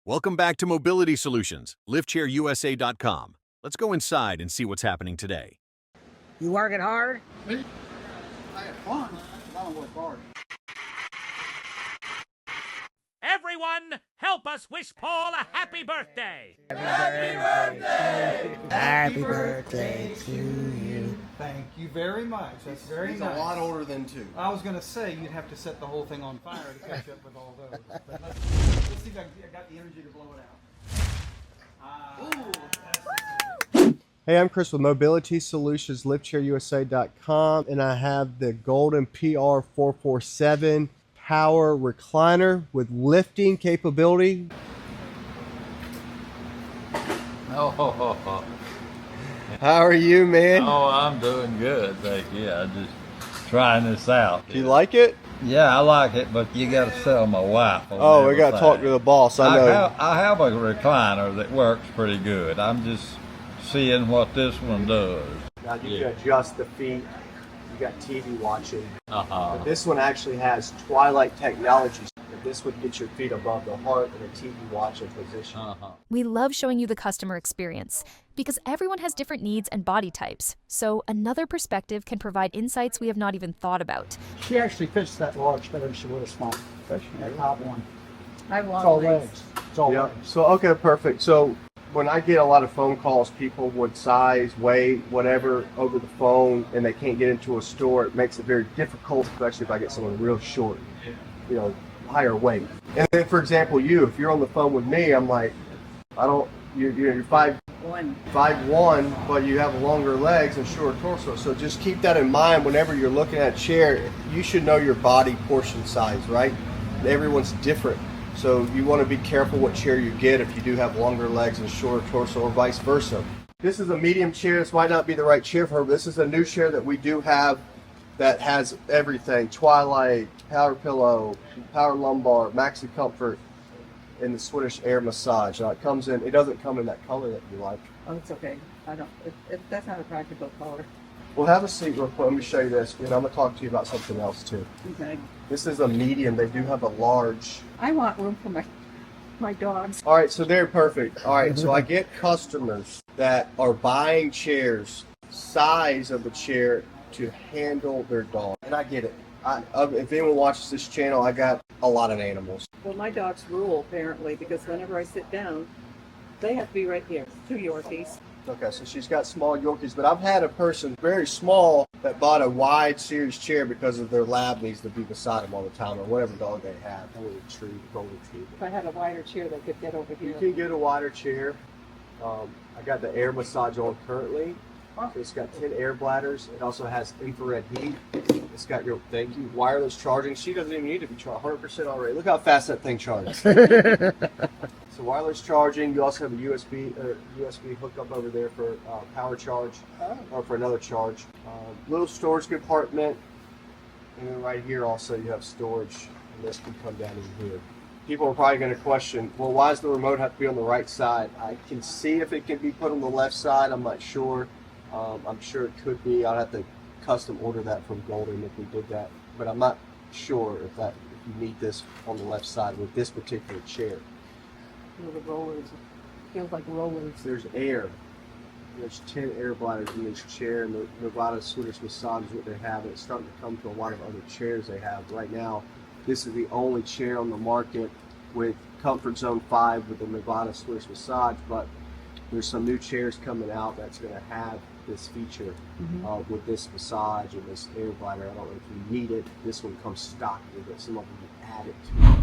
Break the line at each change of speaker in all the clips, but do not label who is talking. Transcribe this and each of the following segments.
Welcome back to Mobility Solutions, LiftChairUSA.com. Let's go inside and see what's happening today.
You working hard?
Me? I have fun, but I don't work hard.
Everyone, help us wish Paul a happy birthday!
Happy birthday! Happy birthday to you.
Thank you very much. That's very
He's
nice.
a lot older than 2.
I was going to say you'd have to set the whole thing on fire to catch up with all those. But let's see if I got the energy to blow it out.
Hey, I'm Chris with Mobility Solutions, LiftChairUSA.com, and I have the Golden PR447 power recliner with lifting capability.
Oh,
How are you, man?
I'm doing good, thank you. I'm just trying this out.
Do you like it?
Yeah, I like it, but you got to sell my wife. on
Oh, we
the
got to
other
talk
side.
to the boss. I know.
I have a recliner that works pretty good. I'm just seeing what this one does.
Now you can adjust the feet. You got TV watching.
Uh-huh.
But this one actually has twilight technology. This would get your feet above the heart in a TV watching position.
We love showing you the customer experience because everyone has different needs and body types. So another perspective can provide insights we have not even thought about.
She actually fits that large better than she would a small, especially that top one.
I have
It's
long
all
legs.
legs. It's all
Yeah.
legs.
So, okay, perfect. So when I get a lot of phone calls, people would size, weight, whatever over the phone, and they can't get into a store. It makes it very difficult, especially if I get someone real short, higher weight. And then, for example, if you're on the phone with me, I'm like, you're 5'1", but you have longer legs and shorter torso. So just keep that in mind whenever you're looking at a chair. You should know your body portion size, right? Everyone's different. So you want to be careful what chair you get if you do have longer legs and shorter torso or vice versa. This is a medium chair. This might not be the right chair for her, but this is a new chair that we do have that has everything: twilight, power pillow, power lumbar, maxi comfort, and the Swedish air massage. Now it doesn't come in that color that you like.
Oh, it's okay. That's not a practical color.
We'll have a seat real quick. Let me show you this, and I'm going to talk to you about something else too.
Okay.
This is a medium. They do have a large.
I want room for my dogs.
All right, so they're perfect. All right, so I get customers that are buying chairs, size of the chair to handle their dog, and I get it. If anyone watches this channel, I got a lot of animals.
Well, my dogs rule apparently because whenever I sit down, they have to be right here. 2 Yorkies.
Okay, so she's got small Yorkies, but I've had a person very small that bought a wide series chair because of their lab needs to be beside them all the time, or whatever dog they have. Golden retriever.
If I had a wider chair, they could get over
You
here.
can get a wider chair. I got the air massage on currently. So it's got 10 air bladders. It also has infrared heat. It's got your wireless charging. She doesn't even need to be charged. 100% already. Look how fast that thing charges. So wireless charging. You also have a USB hookup over there for power charge or for another charge. Little storage compartment, and then right here also you have storage, and this can come down in here. People are probably going to question, well, why does the remote have to be on the right side? I can see if it can be put on the left side. I'm not sure. I'm sure it could be. I'd have to custom order that from Golden if we did that, but I'm not sure if you need this on the left side with this particular chair.
The rollers. Feels like rollers.
There's air. There's 10 air bladders in this chair, and the Nirvana Swedish massage is what they have. And it's starting to come to a lot of other chairs they have. Right now, this is the only chair on the market with Comfort Zone 5 with the Nirvana Swedish massage, but there's some new chairs coming out that's going to have this feature with this massage and this air bladder. I don't know if you need it. This one comes stock with it. Some of them add it to it.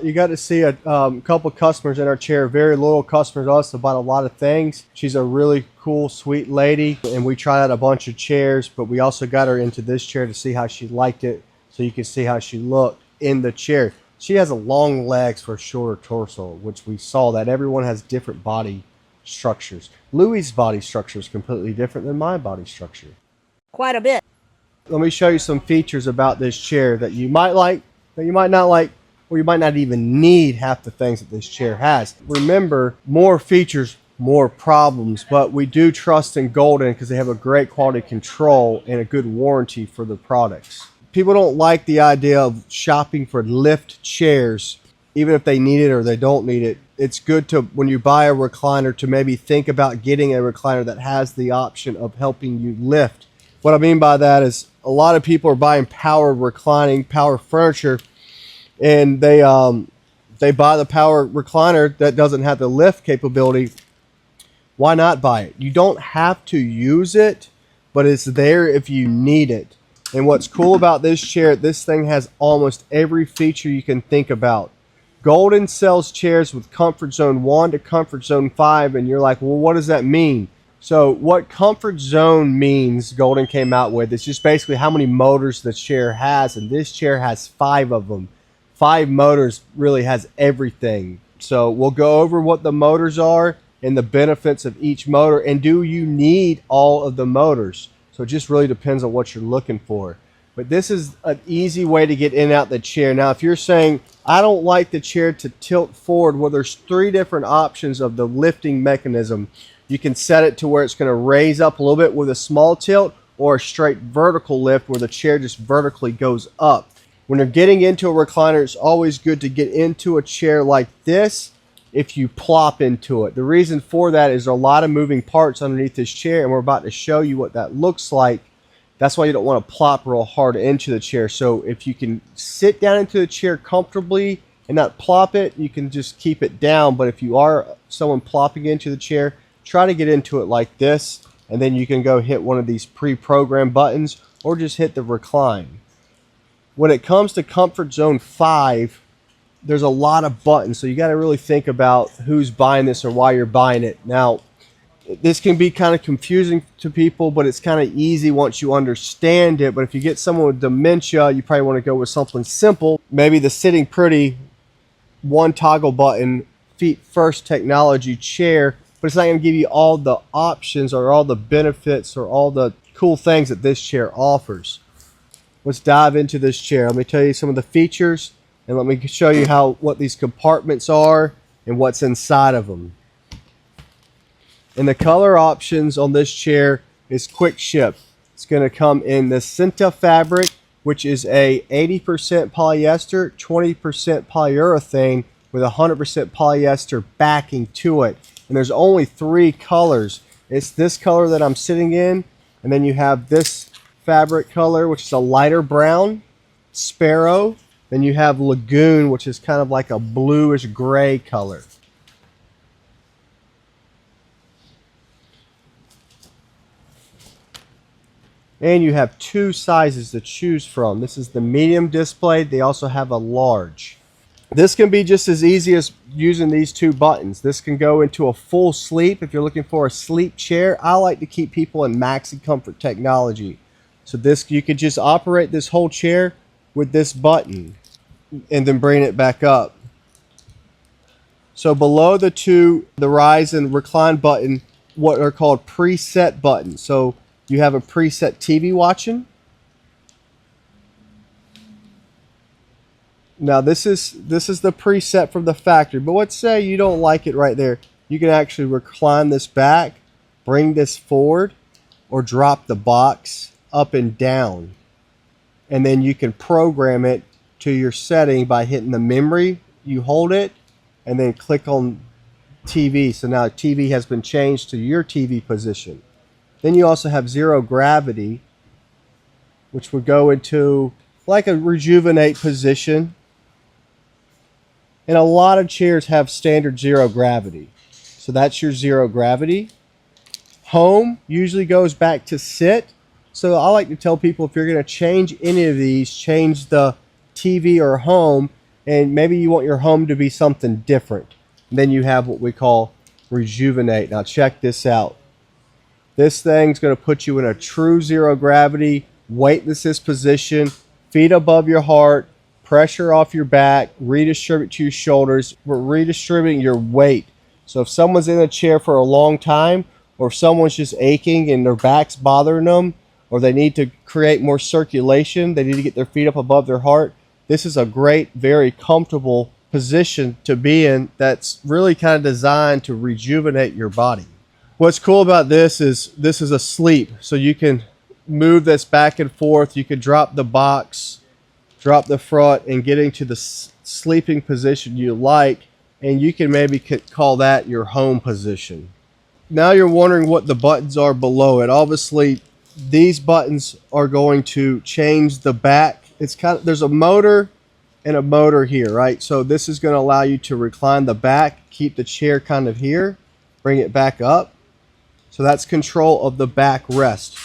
You got to see a couple customers in our chair, very loyal customers to us, about a lot of things. She's a really cool, sweet lady, and we tried out a bunch of chairs, but we also got her into this chair to see how she liked it, so you can see how she looked in the chair. She has a long legs for a shorter torso, which we saw that everyone has different body structures. Louie's body structure is completely different than my body structure.
Quite a bit.
Let me show you some features about this chair that you might like, that you might not like, or you might not even need half the things that this chair has. Remember, more features, more problems, but we do trust in Golden because they have a great quality control and a good warranty for the products. People don't like the idea of shopping for lift chairs, even if they need it or they don't need it. it's good to, when you buy a recliner, to maybe think about getting a recliner that has the option of helping you lift. What I mean by that is a lot of people are buying power reclining, power furniture, and they buy the power recliner that doesn't have the lift capability. Why not buy it? You don't have to use it, but it's there if you need it. And what's cool about this chair, this thing has almost every feature you can think about. Golden sells chairs with comfort zone 1 to comfort zone 5, and you're like, well, what does that mean? So what comfort zone means, Golden came out with, it's just basically how many motors the chair has, and this chair has 5 of them. 5 motors really has everything. So we'll go over what the motors are and the benefits of each motor, and do you need all of the motors? So it just really depends on what you're looking for. But this is an easy way to get in and out the chair. Now, if you're saying, I don't like the chair to tilt forward, well, there's 3 different options of the lifting mechanism. You can set it to where it's going to raise up a little bit with a small tilt, or a straight vertical lift where the chair just vertically goes up. When you're getting into a recliner, it's always good to get into a chair like this if you plop into it. The reason for that is there are a lot of moving parts underneath this chair, and we're about to show you what that looks like. That's why you don't want to plop real hard into the chair. So if you can sit down into the chair comfortably and not plop it, you can just keep it down. But if you are someone plopping into the chair, try to get into it like this, and then you can go hit one of these pre-programmed buttons or just hit the recline. When it comes to comfort zone 5, there's a lot of buttons, so you got to really think about who's buying this or why you're buying it. Now, this can be kind of confusing to people, but it's kind of easy once you understand it. But if you get someone with dementia, you probably want to go with something simple. Maybe the Sitting Pretty 1 toggle button, feet first technology chair, but it's not going to give you all the options or all the benefits or all the cool things that this chair offers. Let's dive into this chair. Let me tell you some of the features, and let me show you what these compartments are and what's inside of them. And the color options on this chair is quick ship. It's going to come in the Cinta fabric, which is a 80% polyester, 20% polyurethane with 100% polyester backing to it. And there's only 3 colors. It's this color that I'm sitting in, and then you have this fabric color, which is a lighter brown, Sparrow. Then you have Lagoon, which is kind of like a bluish gray color. And you have 2 sizes to choose from. This is the medium display. They also have a large. This can be just as easy as using these 2 buttons. This can go into a full sleep if you're looking for a sleep chair. I like to keep people in maxi comfort technology. So this, you could just operate this whole chair with this button and then bring it back up. So below the rise and recline button, what are called preset buttons. So you have a preset TV watching. Now this is the preset from the factory, but let's say you don't like it right there. You can actually recline this back, bring this forward, or drop the box up and down. And then you can program it to your setting by hitting the memory. You hold it and then click on TV. So now TV has been changed to your TV position. Then you also have zero gravity, which would go into like a rejuvenate position. And a lot of chairs have standard zero gravity. So that's your zero gravity. Home usually goes back to sit. So I like to tell people, if you're going to change any of these, change the TV or home, and maybe you want your home to be something different. And then you have what we call rejuvenate. Now check this out. This thing's going to put you in a true zero gravity, weightless position, feet above your heart, pressure off your back, redistribute to your shoulders. We're redistributing your weight. So if someone's in a chair for a long time, or if someone's just aching and their back's bothering them, or they need to create more circulation, they need to get their feet up above their heart, this is a great, very comfortable position to be in that's really kind of designed to rejuvenate your body. What's cool about this is a sleep, so you can move this back and forth. You can drop the box, drop the front, and get into the sleeping position you like. and you can maybe call that your home position. Now you're wondering what the buttons are below it. Obviously, these buttons are going to change the back. There's a motor and a motor here, right? So this is going to allow you to recline the back, keep the chair kind of here, bring it back up. So that's control of the back rest.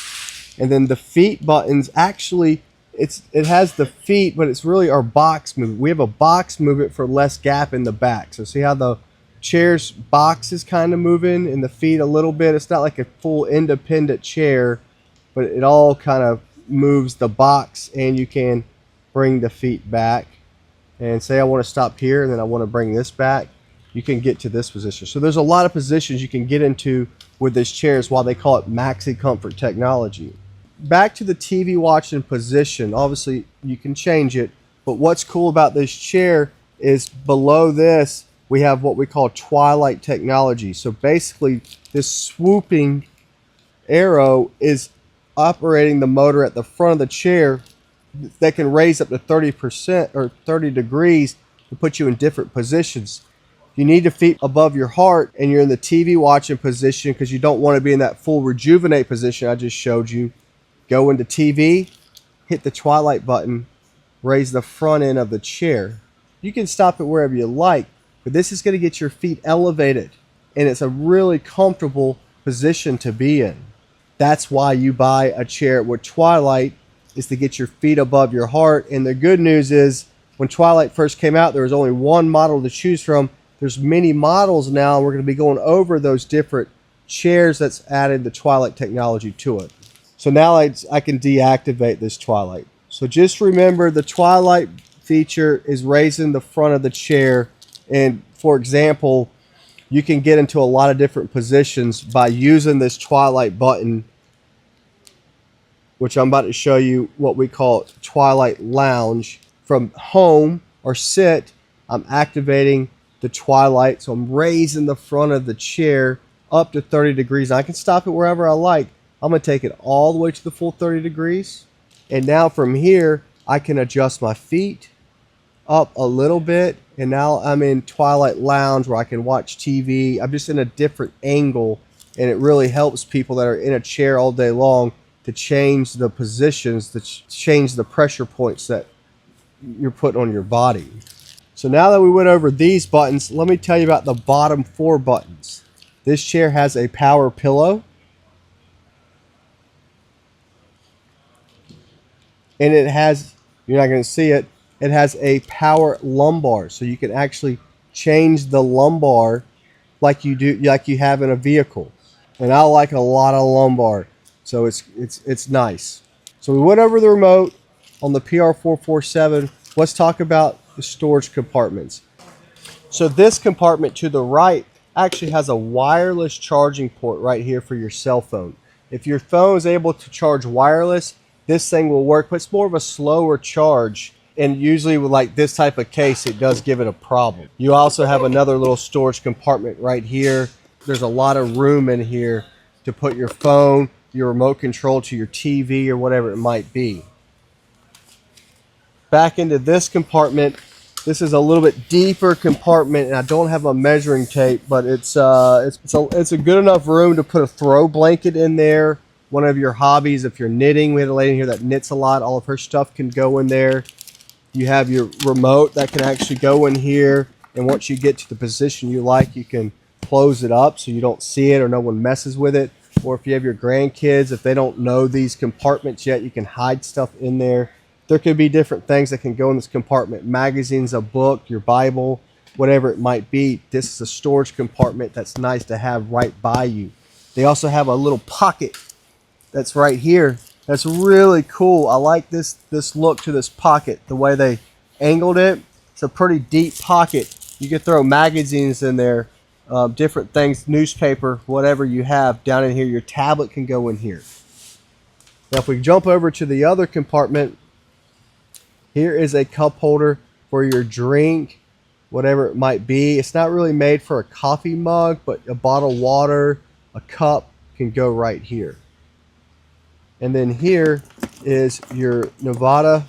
And then the feet buttons, actually, it has the feet, but it's really our box movement. We have a box movement for less gap in the back. So see how the chair's box is kind of moving and the feet a little bit. It's not like a full independent chair, but it all kind of moves the box, and you can bring the feet back. And say I want to stop here and then I want to bring this back, you can get to this position. So there's a lot of positions you can get into with this chair, is why they call it Maxi Comfort technology. Back to the TV watching position, obviously you can change it, but what's cool about this chair is below this we have what we call twilight technology. So basically this swooping arrow is operating the motor at the front of the chair that can raise up to 30% or 30 degrees to put you in different positions. You need your feet above your heart and you're in the TV watching position because you don't want to be in that full rejuvenate position I just showed you. Go into TV, hit the twilight button, raise the front end of the chair. You can stop it wherever you like, but this is going to get your feet elevated, and it's a really comfortable position to be in. That's why you buy a chair with twilight, is to get your feet above your heart. And the good news is, when twilight first came out, there was only one model to choose from. There's many models now, and we're going to be going over those different chairs that's added the twilight technology to it. So now I can deactivate this twilight. So just remember, the twilight feature is raising the front of the chair. And for example, you can get into a lot of different positions by using this twilight button, which I'm about to show you what we call twilight lounge. From home or sit, I'm activating the twilight. So I'm raising the front of the chair up to 30 degrees. I can stop it wherever I like. I'm going to take it all the way to the full 30 degrees. And now from here, I can adjust my feet up a little bit. And now I'm in twilight lounge where I can watch TV. I'm just in a different angle. And it really helps people that are in a chair all day long to change the positions, to change the pressure points that you're putting on your body. So now that we went over these buttons, let me tell you about the bottom 4 buttons. This chair has a power pillow. And it has, you're not going to see it, it has a power lumbar. So you can actually change the lumbar like you do, like you have in a vehicle. And I like a lot of lumbar. So it's nice. So we went over the remote on the PR447. Let's talk about the storage compartments. So this compartment to the right actually has a wireless charging port right here for your cell phone. If your phone is able to charge wireless, this thing will work, but it's more of a slower charge. And usually with like this type of case, it does give it a problem. You also have another little storage compartment right here. There's a lot of room in here to put your phone, your remote control to your TV or whatever it might be. Back into this compartment, this is a little bit deeper compartment, and I don't have a measuring tape, but it's a good enough room to put a throw blanket in there. One of your hobbies, if you're knitting, we had a lady in here that knits a lot, all of her stuff can go in there. You have your remote that can actually go in here, and once you get to the position you like, you can close it up so you don't see it or no one messes with it. Or if you have your grandkids, if they don't know these compartments yet, you can hide stuff in there. There could be different things that can go in this compartment. Magazines, a book, your Bible, whatever it might be. This is a storage compartment that's nice to have right by you. They also have a little pocket that's right here. That's really cool. I like this look to this pocket, the way they angled it. It's a pretty deep pocket. You can throw magazines in there, different things, newspaper, whatever you have down in here. Your tablet can go in here. Now if we jump over to the other compartment, here is a cup holder for your drink, whatever it might be. It's not really made for a coffee mug, but a bottle of water, a cup can go right here. And then here is your Nirvana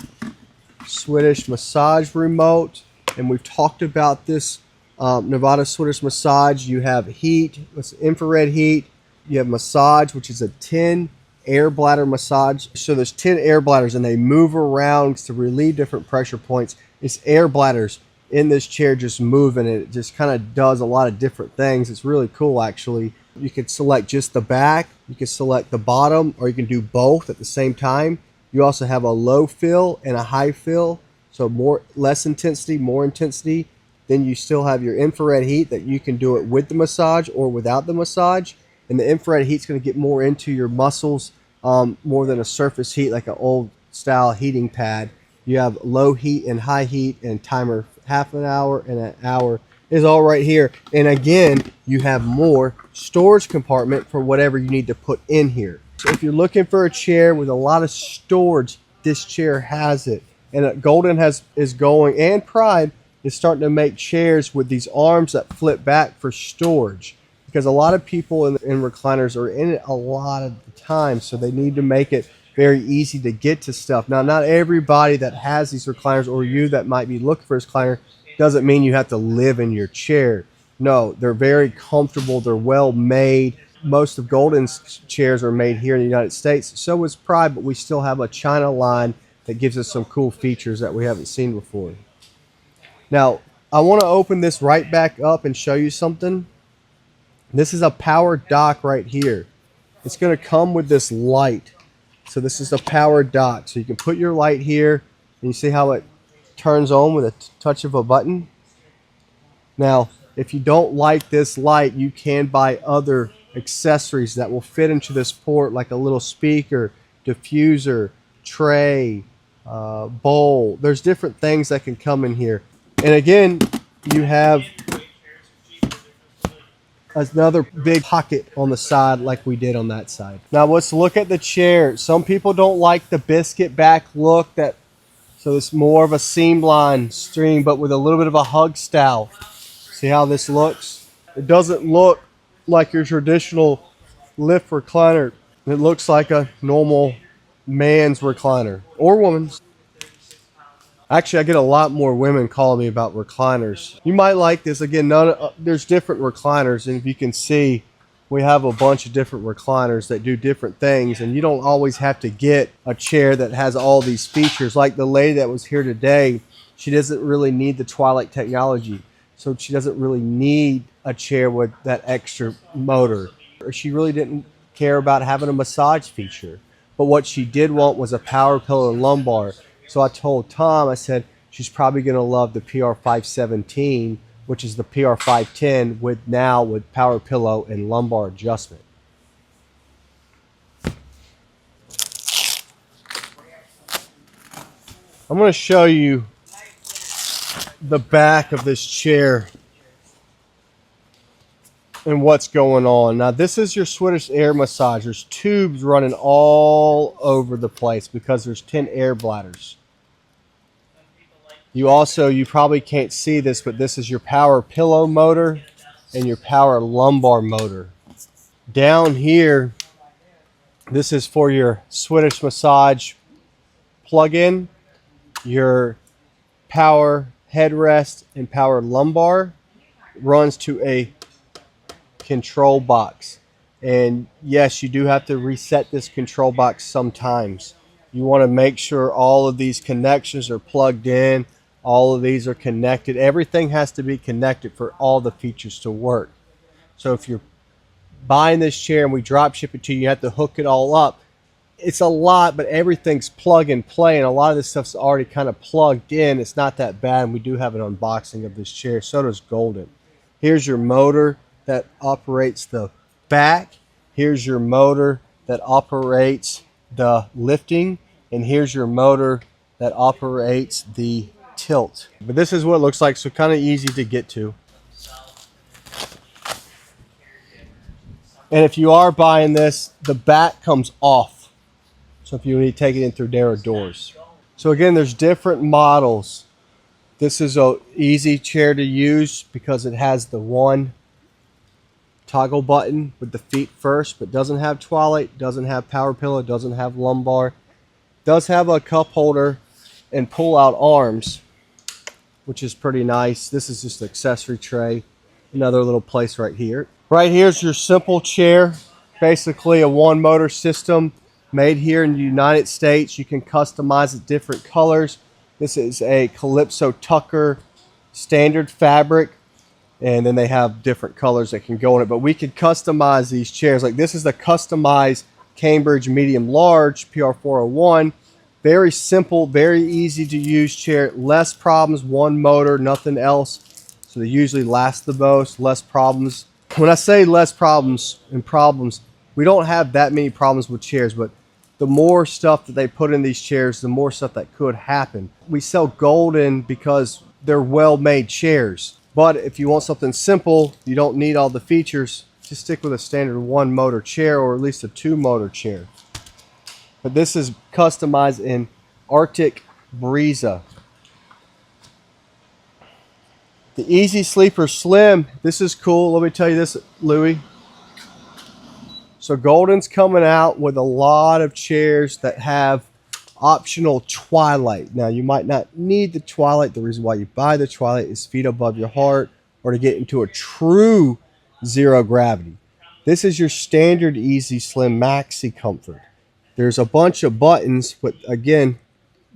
Swedish massage remote. And we've talked about this Nirvana Swedish massage, you have heat, it's infrared heat. You have massage, which is a 10 air bladder massage. So there's 10 air bladders and they move around to relieve different pressure points. It's air bladders in this chair just moving, and it just kind of does a lot of different things. It's really cool, actually. You can select just the back, you can select the bottom, or you can do both at the same time. You also have a low fill and a high fill, so less intensity, more intensity. Then you still have your infrared heat that you can do it with the massage or without the massage. And the infrared heat's going to get more into your muscles, more than a surface heat like an old style heating pad. You have low heat and high heat, and timer half an hour and an hour is all right here. And again, you have more storage compartment for whatever you need to put in here. So if you're looking for a chair with a lot of storage, this chair has it. And Golden is going, and Pride is starting to make chairs with these arms that flip back for storage, because a lot of people in recliners are in it a lot of the time, so they need to make it very easy to get to stuff. Now, not everybody that has these recliners, or you that might be looking for a recliner, doesn't mean you have to live in your chair. No, they're very comfortable. They're well made. Most of Golden's chairs are made here in the United States. So is Pride, but we still have a China line that gives us some cool features that we haven't seen before. Now, I want to open this right back up and show you something. This is a power dock right here. It's going to come with this light. So this is a power dock. So you can put your light here, and you see how it turns on with a touch of a button. Now, if you don't like this light, you can buy other accessories that will fit into this port, like a little speaker, diffuser, tray, bowl. There's different things that can come in here. And again, you have another big pocket on the side like we did on that side. Now let's look at the chair. Some people don't like the biscuit back look, so it's more of a seam line stream, but with a little bit of a hug style. See how this looks? It doesn't look like your traditional lift recliner. It looks like a normal man's recliner, or woman's. Actually, I get a lot more women calling me about recliners. You might like this. Again, there's different recliners, and if you can see, we have a bunch of different recliners that do different things, and you don't always have to get a chair that has all these features. Like the lady that was here today, she doesn't really need the Twilight technology, so she doesn't really need a chair with that extra motor. She really didn't care about having a massage feature, but what she did want was a power pillow and lumbar. So I told Tom, I said, she's probably going to love the PR517, which is the PR510 with power pillow and lumbar adjustment. I'm going to show you the back of this chair and what's going on. Now, this is your Swedish air massage. There's tubes running all over the place because there's 10 air bladders. You probably can't see this, but this is your power pillow motor and your power lumbar motor. Down here, this is for your Swedish massage plug-in, your power headrest and power lumbar runs to a control box. And yes, you do have to reset this control box sometimes. You want to make sure all of these connections are plugged in. All of these are connected. Everything has to be connected for all the features to work. So if you're buying this chair and we drop ship it to you, you have to hook it all up. It's a lot, but everything's plug and play, and a lot of this stuff's already kind of plugged in. It's not that bad, and we do have an unboxing of this chair. So does Golden. Here's your motor that operates the back. Here's your motor that operates the lifting, and here's your motor that operates the tilt. But this is what it looks like, so kind of easy to get to. And if you are buying this, the back comes off, so if you need to take it in through narrow doors. So again, there's different models. This is a easy chair to use because it has the one toggle button with the feet first, but doesn't have Twilight, doesn't have power pillow, doesn't have lumbar. Does have a cup holder and pull out arms. which is pretty nice. This is just an accessory tray. Another little place right here. Right here's your simple chair. Basically a one motor system made here in the United States. You can customize it different colors. This is a Calypso Tucker standard fabric, and then they have different colors that can go in it. But we could customize these chairs. Like this is the customized Cambridge medium large PR401. Very simple, very easy to use chair. Less problems, one motor, nothing else. So they usually last the most, less problems. When I say less problems, we don't have that many problems with chairs, but the more stuff that they put in these chairs, the more stuff that could happen. We sell Golden because they're well-made chairs. But if you want something simple, you don't need all the features, just stick with a standard one motor chair or at least a two motor chair. But this is customized in Arctic Breeza. The Easy Sleeper Slim, this is cool. Let me tell you this, Louie. So Golden's coming out with a lot of chairs that have optional twilight. Now you might not need the twilight. The reason why you buy the twilight is feet above your heart or to get into a true zero gravity. This is your standard Easy Slim Maxi Comfort. There's a bunch of buttons, but again,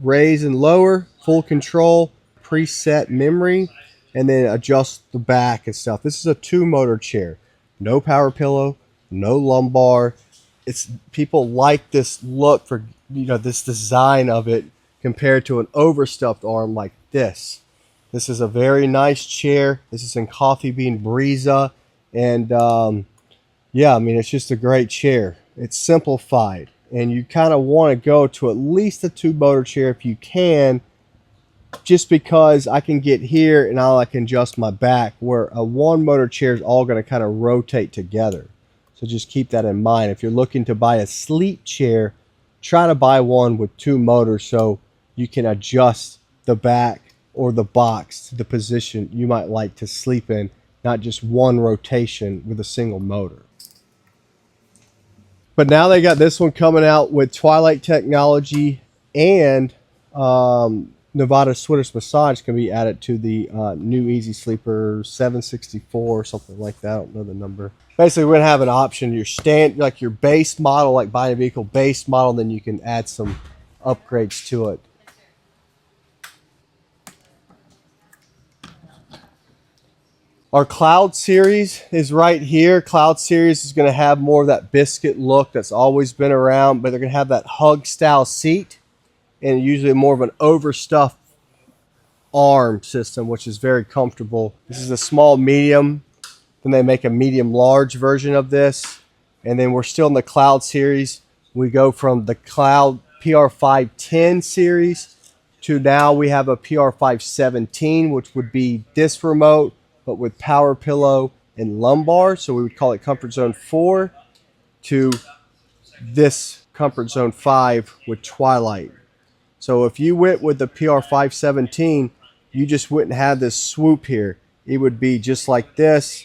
raise and lower, full control, preset memory, and then adjust the back and stuff. This is a two motor chair. No power pillow, no lumbar. It's people like this look for, you know, this design of it compared to an overstuffed arm like this. This is a very nice chair. This is in Coffee Bean Breeza, and yeah, I mean, it's just a great chair. It's simplified, and you kind of want to go to at least a two motor chair if you can, just because I can get here and I can adjust my back, where a one motor chair is all going to kind of rotate together. So just keep that in mind. If you're looking to buy a sleep chair, try to buy one with two motors so you can adjust the back or the box to the position you might like to sleep in, not just one rotation with a single motor. But now they got this one coming out with Twilight technology, and Nirvana Swedish massage can be added to the new Easy Sleeper 764 or something like that. I don't know the number. Basically, we're gonna have an option. Like your base model, like buying a vehicle base model, then you can add some upgrades to it. Our Cloud Series is right here. Cloud Series is going to have more of that biscuit look that's always been around, but they're going to have that hug style seat and usually more of an overstuffed arm system, which is very comfortable. This is a small medium. Then they make a medium large version of this. And then we're still in the Cloud Series. We go from the Cloud PR510 series to now we have a PR517, which would be this remote, but with power pillow and lumbar. So we would call it Comfort Zone 4, to this Comfort Zone 5 with Twilight. So if you went with the PR517, you just wouldn't have this swoop here. It would be just like this,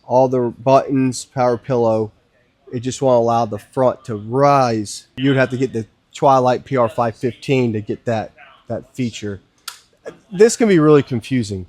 all the buttons, power pillow. It just won't allow the front to rise. You'd have to get the Twilight PR515 to get that feature. This can be really confusing.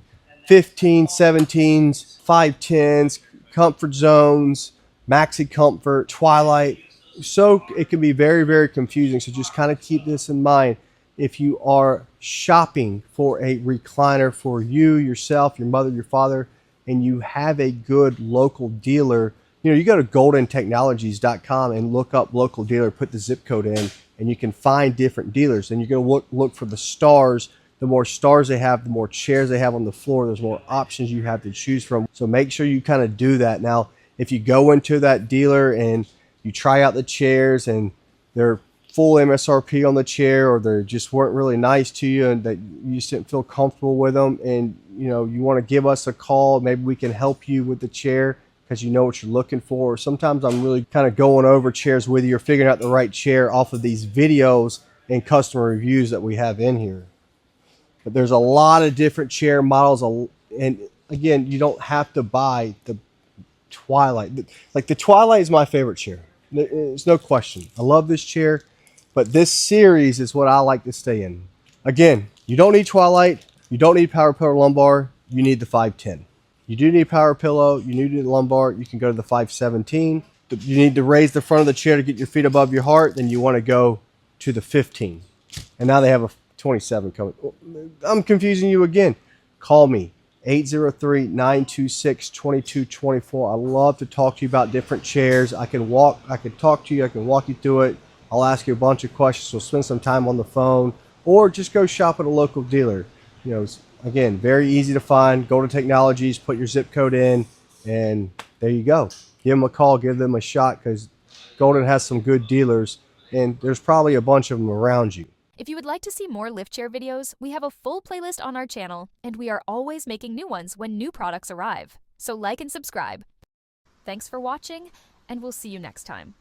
15s, 17s, 510s, comfort zones, maxi comfort, Twilight. So it can be very, very confusing. So just kind of keep this in mind. If you are shopping for a recliner for you, yourself, your mother, your father, and you have a good local dealer, you know, you go to goldentechnologies.com and look up local dealer, put the zip code in, and you can find different dealers. And you're going to look for the stars. The more stars they have, the more chairs they have on the floor, there's more options you have to choose from. So make sure you kind of do that. Now, if you go into that dealer and you try out the chairs and they're full MSRP on the chair, or they just weren't really nice to you and that you just didn't feel comfortable with them, and you know you want to give us a call, maybe we can help you with the chair because you know what you're looking for. Sometimes I'm really kind of going over chairs with you or figuring out the right chair off of these videos and customer reviews that we have in here. But there's a lot of different chair models, and again, you don't have to buy the Twilight. Like the Twilight is my favorite chair. There's no question. I love this chair, but this series is what I like to stay in. Again, you don't need Twilight. You don't need power pillow lumbar, you need the 510. You do need power pillow, you need the lumbar, you can go to the 517. You need to raise the front of the chair to get your feet above your heart, then you want to go to the 15. And now they have a 27 coming. I'm confusing you again. Call me, 803-926-2224. I love to talk to you about different chairs. I can talk to you, I can walk you through it. I'll ask you a bunch of questions. We'll spend some time on the phone, or just go shop at a local dealer. You know, again, very easy to find. Golden Technologies, put your zip code in, and there you go. Give them a call, give them a shot, because Golden has some good dealers, and there's probably a bunch of them around you.
If you would like to see more LiftChair videos, we have a full playlist on our channel, and we are always making new ones when new products arrive. So like and subscribe. Thanks for watching, and we'll see you next time.